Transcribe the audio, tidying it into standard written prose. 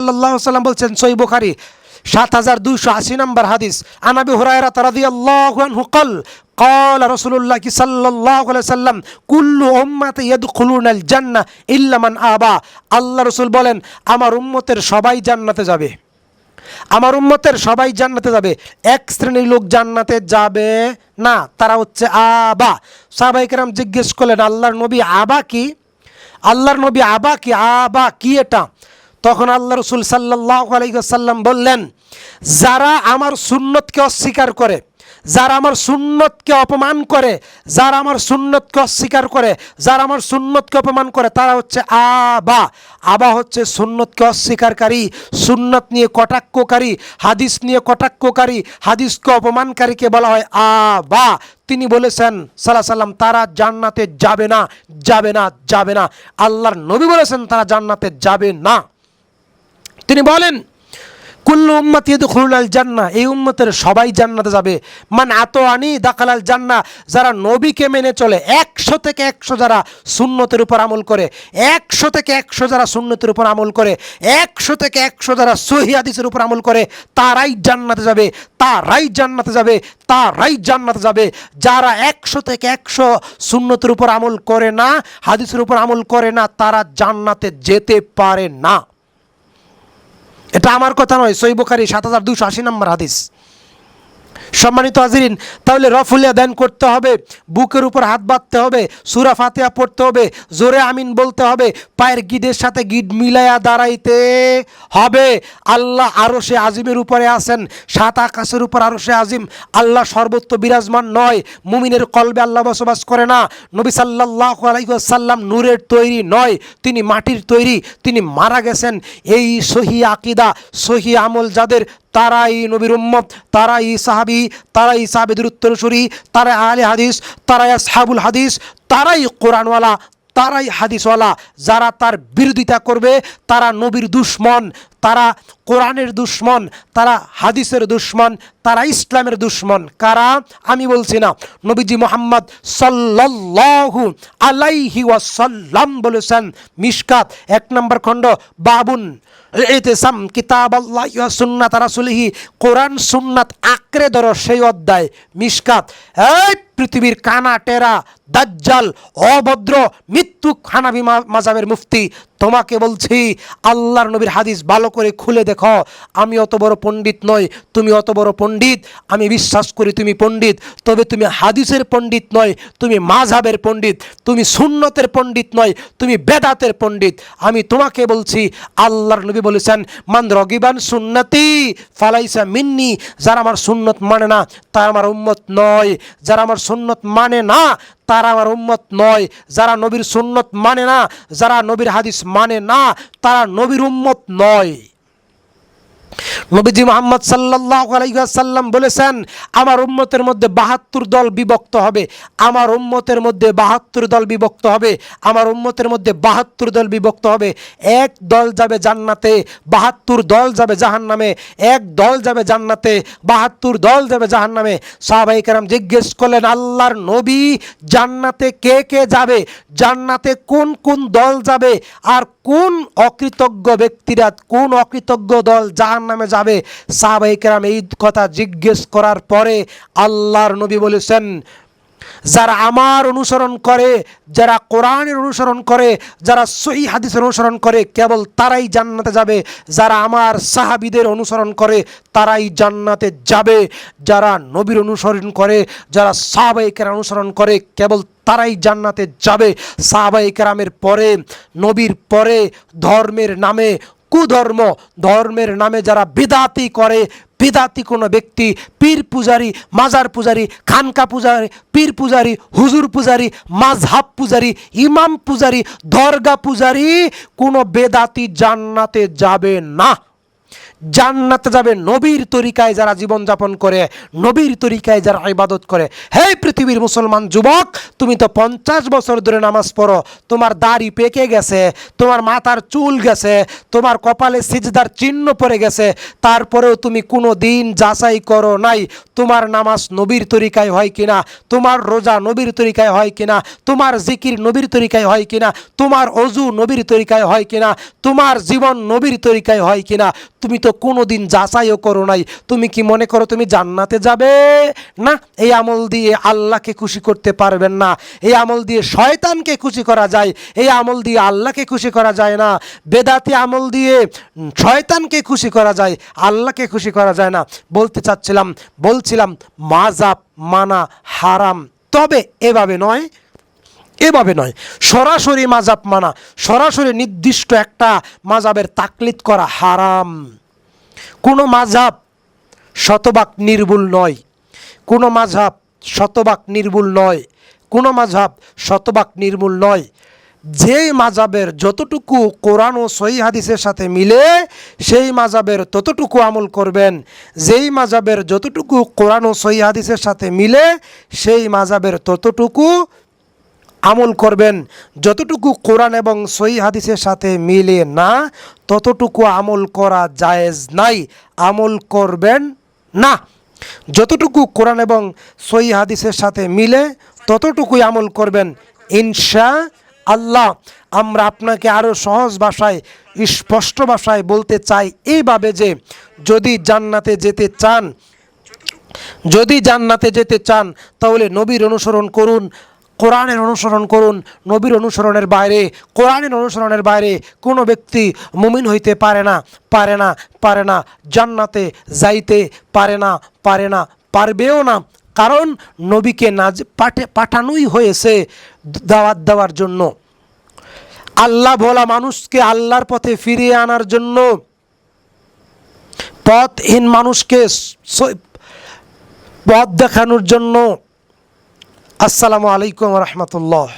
সাল্লাল্লাহু আলাইহি ওয়াসাল্লাম বলছেন, সহিহ বুখারী 7280 নম্বর হাদিস, আন আবি হুরায়রা রাদিয়াল্লাহু আনহু ক্বাল ক্বালা রাসূলুল্লাহ সাল্লাল্লাহু আলাইহি ওয়াসাল্লাম কুল্লু উম্মতি ইয়াদখুলুনাল জান্নাহ ইল্লা মান আবা। আল্লাহ রাসূল বলেন, আমার উম্মতের সবাই জান্নাতে যাবে, আমার উম্মতের সবাই জান্নাতে যাবে, এক শ্রেণীর লোক জান্নাতে যাবে না, তারা হচ্ছে আবা। সাহাবায়ে কেরাম জিজ্ঞেস করলেন, আল্লাহর নবী আবা কি? আল্লাহর নবী আবা কি? আবা কি এটা? তখন আল্লাহ রাসূল সাল্লাল্লাহু আলাইহি ওয়াসাল্লাম বললেন, যারা আমার সুন্নতকে অস্বীকার করে, যারা আমার সুন্নতকে অপমান করে, যারা আমার সুন্নতকে অস্বীকার করে, যারা আমার সুন্নতকে অপমান করে, তারা হচ্ছে আবা। আবা হচ্ছে সুন্নতকে অস্বীকারী, সুন্নত নিয়ে কটাক্ষকারী, হাদিস নিয়ে কটাক্ষকারী, হাদিসকে অপমানকারীকে বলা হয় আবা। তিনি বলেছেন সাল্লাল্লাহু আলাইহি সাল্লাম, তারা জান্নাতে যাবে না, যাবে না, যাবে না। আল্লাহর নবী বলেছেন তারা জান্নাতে যাবে না। তিনি বলেন, কুল্লু উম্মতি ইয়াদখুলুনাল জান্নাহ, এই উম্মতের সবাই জান্নাতে যাবে। মান আতাআনি দাখালাল জান্নাহ, যারা নবীকে মেনে চলে, 100 থেকে 100 যারা সুন্নতের উপর আমল করে, 100 থেকে 100 যারা সুন্নতের উপর আমল করে, 100 থেকে 100 যারা সহিহ হাদিসের উপর আমল করে, তারাই জান্নাতে যাবে, তারাই জান্নাতে যাবে, তারাই জান্নাতে যাবে। যারা 100 থেকে 100 সুন্নতের উপর আমল করে না, হাদিসের উপর আমল করে না, তারা জান্নাতে যেতে পারে না। এটা আমার কথা নয়, সহিহ বুখারী 7280 নম্বর হাদিস। সম্মানিত হাজিরিন, তাহলে রফুল ইয়াদাইন করতে হবে, বুকের উপর হাত বাঁধতে হবে, সূরা ফাতিহা পড়তে হবে, জোরে আমিন বলতে হবে, পায়ের গিদের সাথে গিড মিলাইয়া দাঁড়াইতে হবে। আল্লাহ আরশে আজিমের উপরে আছেন, 7 আকাশের উপর আরশে আজিম। আল্লাহ সর্বত্র বিরাজমান নয়, মুমিনের কলবে আল্লাহ বসবাস করে না। নবী সাল্লাল্লাহু আলাইহি ওয়াসাল্লাম নূরের তৈরি নয়, তিনি মাটির তৈরি, তিনি মারা গেছেন। এই সহিহ আকীদা, সহিহ আমল যাদের, তারাই নবীর উম্মত, তারাই সাহাবী, তারাই সাহাবীদের উত্তরসূরি, তারাই আহলে হাদিস, তারাই আসহাবুল হাদিস, তারাই কোরআনওয়ালা, তারাই হাদিসওয়ালা। যারা তার বিরোধিতা করবে তারা নবীর দুশমন, তারা কোরআনের দুশমন, তারা হাদিসের দুশমন, তারা ইসলামের দুশমন। কারা? আমি বলছি না, নবীজি মুহাম্মদ সাল্লাল্লাহু আলাইহি ওয়াসাল্লাম বলেছেন। মিশকাত 1 নম্বর খণ্ড, বাবুন ইতিসাম কিতাবাল্লাহি ওয়া সুন্নাত রাসূলিহি, কোরআন সুন্নাত আঁকড়ে ধরো, সেই অধ্যায় মিশকাত। এই পৃথিবীর কানা টেরা দাজ্জাল অভদ্র মিথ্যুক হানাফি মাযহাবের মুফতি, তোমাকে বলছি আল্লাহর নবীর হাদিস ভালো করে খুলে দেখো। আমি অত বড় পণ্ডিত নই, তুমি অত বড় পণ্ডিত, আমি বিশ্বাস করি তুমি পণ্ডিত, তবে তুমি হাদিসের পণ্ডিত নয়, তুমি মাযহাবের পণ্ডিত, তুমি সুন্নতের পণ্ডিত নয়, তুমি বেদাতের পণ্ডিত। আমি তোমাকে বলছি আল্লাহর নবী বলেছেন, মান রগিবান সুন্নতি ফালাইসা মিন্নি, যারা আমার সুন্নত মানে না তারা আমার উম্মত নয়, যারা আমার সুন্নত মানে না তারা আমার উম্মত নয়, যারা নবীর সুন্নত মানে না, যারা নবীর হাদিস মানে না, তারা নবীর উম্মত নয়। নবীজি মুহাম্মদ সাল্লাল্লাহু আলাইহি ওয়াসাল্লাম বলেছেন, আমার উম্মতের মধ্যে 72 দল বিভক্ত হবে, আমার উম্মতের মধ্যে 72 দল বিভক্ত হবে, আমার উম্মতের মধ্যে 72 দল বিভক্ত হবে। এক দল যাবে জান্নাতে, 72 দল যাবে জাহান্নামে, এক দল যাবে জান্নাতে, 72 দল যাবে জাহান্নামে। সাহাবায়ে কেরাম জিজ্ঞেস করলেন, আল্লাহর নবী, জান্নাতে কে কে যাবে? জান্নাতে কোন কোন দল যাবে? আর কোন অকৃতজ্ঞ ব্যক্তিরা, কোন অকৃতজ্ঞ দল জাহান্নামে যাবে? সাহাবায়ে কেরাম এই কথা জিজ্ঞেস করার পরে আল্লাহর নবী বলেছেন, যারা আমার অনুসরণ করে, যারা কোরআনের অনুসরণ করে, যারা সহিহ হাদিসের অনুসরণ করে, কেবল তারাই জান্নাতে যাবে। যারা আমার সাহাবীদের অনুসরণ করে তারাই জান্নাতে যাবে। যারা নবীর অনুসরণ করে, যারা সাহাবায়ে কেরাম অনুসরণ করে, কেবল তারাই জান্নাতে যাবে। সাহাবায়ে কেরামের পরে, নবীর পরে ধর্মের নামে কুধর্ম, ধর্মের নামে যারা বিদাতি করে, বিদাতি কোনো ব্যক্তি, পীর পূজারি, মাজার পূজারি, খানকা পূজারি, পীর পূজারি, হুজুর পূজারি, মাযহাব পূজারি, ইমাম পূজারি, দরগা পূজারি, কোনো বেদাতি জান্নাতে যাবে না। জান্নাতে যাবে নবীর তরিকায় যারা জীবনযাপন করে, নবীর তরিকায় যারা ইবাদত করে। হে পৃথিবীর মুসলমান যুবক, তুমি তো 50 বছর ধরে নামাজ পড়ো, তোমার দাড়ি পেকে গেছে, তোমার মাথার চুল গেছে, তোমার কপালে সিজদার চিহ্ন পড়ে গেছে, তারপরেও তুমি কোনো দিন যাচাই করো নাই তোমার নামাজ নবীর তরিকায় হয় কিনা, তোমার রোজা নবীর তরিকায় হয় কিনা, তোমার জিকির নবীর তরিকায় হয় কিনা, তোমার অজু নবীর তরিকায় হয় কিনা, তোমার জীবন নবীর তরিকায় হয় কিনা, তুমি তো কোনো দিন যাচাইও করো নাই। তুমি কি মনে করো তুমি জান্নাতে যাবে? না, এই আমল দিয়ে আল্লাহকে খুশি করতে পারবেন না। এই আমল দিয়ে শয়তানকে খুশি করা যায়, এই আমল দিয়ে আল্লাহকে খুশি করা যায় না। বেদাতি আমল দিয়ে শয়তানকে খুশি করা যায়, আল্লাহকে খুশি করা যায় না। বলছিলাম মাযাব মানা হারাম, তবে এভাবে নয়, এভাবে নয়। সরাসরি মাযাব মানা, সরাসরি নির্দিষ্ট একটা মাযাবের তাকলিদ করা হারাম। কোনো মাযহাব শতভাগ নির্ভুল নয়, কোনো মাযহাব শতভাগ নির্ভুল নয়, কোনো মাযহাব শতভাগ নির্ভুল নয়। যেই মাযহাবের যতটুকু কোরআন ও সহিহ হাদিসের সাথে মিলে সেই মাযহাবের ততটুকু আমল করবেন। যেই মাযহাবের যতটুকু কোরআন ও সহিহ হাদিসের সাথে মিলে সেই মাযহাবের ততটুকু আমল করবেন। যতটুকু কোরআন এবং সহিহ হাদিসের সাথে মিলে না ততটুকু আমল করা জায়েজ নাই, আমল করবেন না। যতটুকু কোরআন এবং সহিহ হাদিসের সাথে মিলে ততটুকুই আমল করবেন ইনশাআল্লাহ। আমরা আপনাকে আরও সহজ ভাষায়, স্পষ্ট ভাষায় বলতে চাই এইভাবে যে যদি জান্নাতে যেতে চান তাহলে নবীর অনুসরণ করুন, কোরআনের অনুসরণ করুন। নবীর অনুসরণের বাইরে, কোরআনের অনুসরণের বাইরে কোনো ব্যক্তি মুমিন হইতে পারে না, জান্নাতে যাইতে পারে না, পারবেও না। কারণ নবীকে পাঠানোই হয়েছে দাওয়াত দেওয়ার জন্য, আল্লাহ ভোলা মানুষকে আল্লাহর পথে ফিরিয়ে আনার জন্য, পথহীন মানুষকে পথ দেখানোর জন্য। আসসালামু আলাইকুম ওয়া রাহমাতুল্লাহ।